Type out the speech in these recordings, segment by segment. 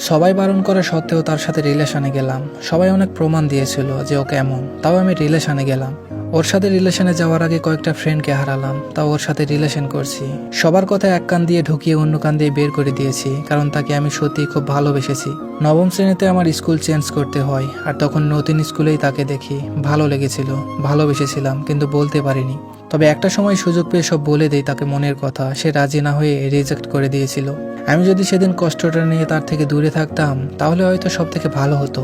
সবাই বারণ করা সত্ত্বেও তার সাথে রিলেশনে গেলাম। সবাই অনেক প্রমাণ দিয়েছিল যে ও কেমন, তাও আমি রিলেশনে গেলাম। ওর সাথে রিলেশনে যাওয়ার আগে কয়েকটা ফ্রেন্ডকে হারালাম, তাও ওর সাথে রিলেশন করছি। সবার কথা এক কান দিয়ে ঢুকিয়ে অন্য কান দিয়ে বের করে দিয়েছি, কারণ তাকে আমি সত্যিই খুব ভালোবেসেছি। নবম শ্রেণীতে আমার স্কুল চেঞ্জ করতে হয়, আর তখন নতুন স্কুলেই তাকে দেখি। ভালো লেগেছিল, ভালোবেসেছিলাম, কিন্তু বলতে পারিনি। তবে একটা সময় সুযোগ পেয়ে সব বলে দেই তাকে মনের কথা। সে রাজি না হয়ে রিজেক্ট করে দিয়েছিল। আমি যদি সেদিন কষ্টটা নিয়ে তার থেকে দূরে থাকতাম, তাহলে হয়তো সব থেকে ভালো হতো।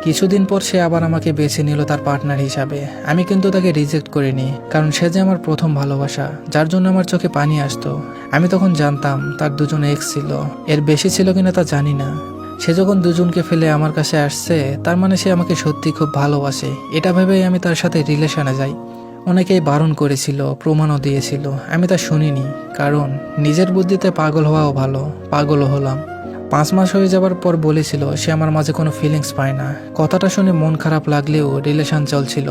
কিছুদিন পর সে আবার আমাকে বেছে নিল তার পার্টনার হিসাবে। আমি কিন্তু তাকে রিজেক্ট করিনি, কারণ সে যে আমার প্রথম ভালোবাসা, যার জন্য আমার চোখে পানি আসতো। আমি তখন জানতাম তার দুজন এক্স ছিল, এর বেশি ছিল কিনা তা জানি না। সে যখন দুজনকে ফেলে আমার কাছে আসছে, তার মানে সে আমাকে সত্যি খুব ভালোবাসে। এটা ভেবেই আমি তার সাথে রিলেশনে যাই। অনেকেই বারণ করেছিল, প্রমাণও দিয়েছিল, আমি তা শুনিনি। কারণ নিজের বুদ্ধিতে পাগল হওয়াও ভালো, পাগলও হলাম। 5 মাস হয়ে যাবার পর বলেছিল সে আমার মাঝে কোনো ফিলিংস পায় না। কথাটা শুনে মন খারাপ লাগলেও রিলেশন চলছিল।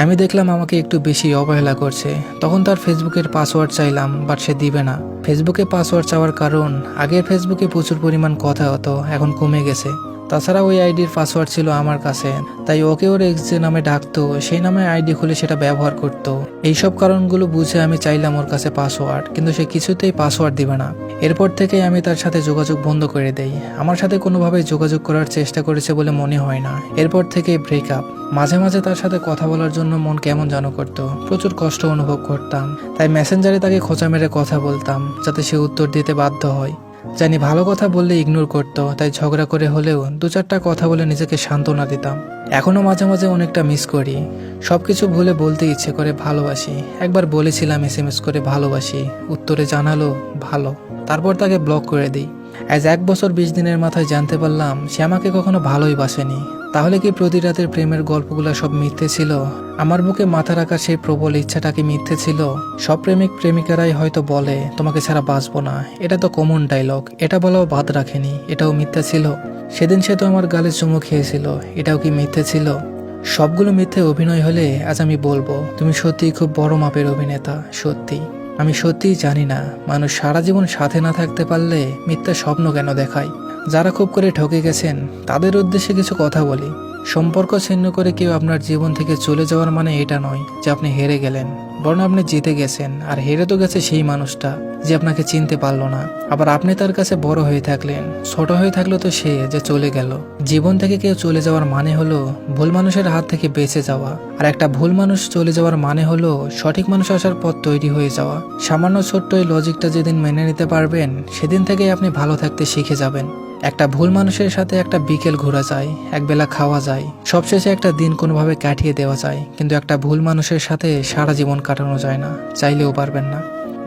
আমি দেখলাম আমাকে একটু বেশি অবহেলা করছে। তখন তার ফেসবুকের পাসওয়ার্ড চাইলাম, বাট সে দিবে না। ফেসবুকে পাসওয়ার্ড চাওয়ার কারণ, আগের ফেসবুকে প্রচুর পরিমাণ কথা হতো, এখন কমে গেছে। তাছাড়া ওই আইডির পাসওয়ার্ড ছিল আমার কাছে, তাই ওকে ওর এক্স যে নামে ডাকতো সেই নামে আইডি খুলে সেটা ব্যবহার করতো। এইসব কারণগুলো বুঝে আমি চাইলাম ওর কাছে পাসওয়ার্ড, কিন্তু সে কিছুতেই পাসওয়ার্ড দিবে না। এরপর থেকে আমি তার সাথে যোগাযোগ বন্ধ করে দেই। আমার সাথে কোনোভাবে যোগাযোগ করার চেষ্টা করেছে বলে মনে হয় না। এরপর থেকে ব্রেকআপ। মাঝে মাঝে তার সাথে কথা বলার জন্য মন কেমন যেন করতো, প্রচুর কষ্ট অনুভব করতাম। তাই মেসেঞ্জারে তাকে খোঁচা মেরে কথা বলতাম, যাতে সে উত্তর দিতে বাধ্য হয়। জানি ভালো কথা বললে ইগনোর করতো, তাই ঝগড়া করে হলেও 2-4টা কথা বলে নিজেকে সান্ত্বনা দিতাম। এখনো মাঝে মাঝে অনেকটা মিস করি। সবকিছু ভুলে বলতে ইচ্ছে করে ভালোবাসি। একবার বলেছিলাম SMS করে ভালোবাসি, উত্তরে জানালো ভালো। তারপর তাকে ব্লক করে দিই। আজ 1 বছর 20 দিনের মাথায় জানতে পারলাম সে আমাকে কখনো ভালোই বাসেনি। তাহলে কি প্রতি রাতের প্রেমের গল্পগুলো সব মিথ্যে ছিল? আমার বুকে মাথা রাখার সেই প্রবল ইচ্ছাটা কি মিথ্যে ছিল? সব প্রেমিক প্রেমিকারাই হয়তো বলে তোমাকে ছাড়া বাঁচবো না, এটা তো কমন ডায়লগ। এটা বলাও বাদ রাখেনি, এটাও মিথ্যা ছিল। সেদিন সে তো আমার গালে চুমু খেয়েছিল, এটাও কি মিথ্যে ছিল? সবগুলো মিথ্যে অভিনয় হলে আজ আমি বলবো তুমি সত্যিই খুব বড় মাপের অভিনেতা। সত্যি আমি সত্যিই জানি না মানুষ সারা জীবন সাথে না থাকতে পারলে মিথ্যা স্বপ্ন কেন দেখায়। যারা খুব করে ঠকে গেছেন তাদের উদ্দেশ্যে কিছু কথা বলি। সম্পর্ক ছিন্ন করে কেউ আপনার জীবন থেকে চলে যাওয়ার মানে এটা নয় যে আপনি হেরে গেলেন, বরং আপনি জিতে গেছেন। আর হেরে তো গেছে সেই মানুষটা যে আপনাকে চিনতে পারলো না। আবার আপনি তার কাছে বড় হয়ে থাকলেন, ছোট হয়ে থাকলো তো সে যে চলে গেল। জীবন থেকে কেউ চলে যাওয়ার মানে হলো ভুল মানুষের হাত থেকে বেঁচে যাওয়া, আর একটা ভুল মানুষ চলে যাওয়ার মানে হলো সঠিক মানুষ আসার পথ তৈরি হয়ে যাওয়া। সামান্য ছোট্ট এই লজিকটা যেদিন মেনে নিতে পারবেন, সেদিন থেকেই আপনি ভালো থাকতে শিখে যাবেন। একটা ভুল মানুষের সাথে একটা বিকেল ঘোরা যায়, একবেলা খাওয়া যায়, সবশেষে একটা দিন কোনোভাবে কাটিয়ে দেওয়া যায়। কিন্তু একটা ভুল মানুষের সাথে সারা জীবন কাটানো যায় না, চাইলেও পারবেন না।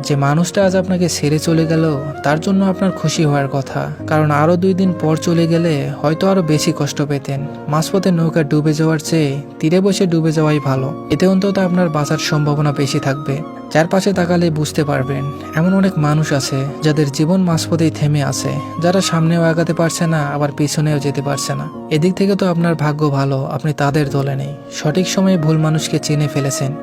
যে মানুষটা আজ আপনাকে ছেড়ে চলে গেল, তার জন্য আপনার খুশি হওয়ার কথা, কারণ আরো 2 দিন পর চলে গেলে হয়তো আরো বেশি কষ্ট পেতেন। মাঝপথে নৌকা ডুবে যাওয়ার চেয়ে তীরে বসে ডুবে যাওয়াই ভালো। এতে অন্তত আপনার বাঁচার সম্ভাবনা বেশি থাকবে। চারপাশে তাকালে বুঝতে পারবেন এমন অনেক মানুষ আছে যাদের জীবন মাঝপথেই থেমে আছে, যারা সামনেও আগাতে পারছে না, আবার পিছনেও যেতে পারছে না। এদিক থেকে তো আপনার ভাগ্য ভালো, আপনি তাদের দলে নেই। সঠিক সময়ে ভুল মানুষকে চিনে ফেলেছেন।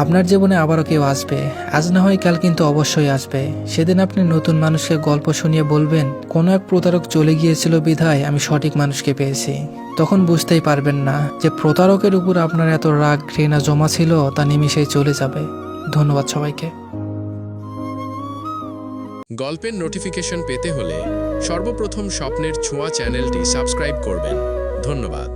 আপনার জীবনে আবারও কেউ আসবে, আজ না হয় কাল, কিন্তু অবশ্যই আসবে। সেদিন আপনি নতুন মানুষকে গল্প শুনিয়ে বলবেন কোনো এক প্রতারক চলে গিয়েছিল বিধায় আমি সঠিক মানুষকে পেয়েছি। তখন বুঝতেই পারবেন না যে প্রতারকের উপর আপনার এত রাগ ঘৃণা জমা ছিল তা নিমিষেই চলে যাবে। ধন্যবাদ সবাইকে। গল্পের নোটিফিকেশন পেতে হলে সর্বপ্রথম স্বপ্নের ছোঁয়া চ্যানেলটি সাবস্ক্রাইব করবেন। ধন্যবাদ।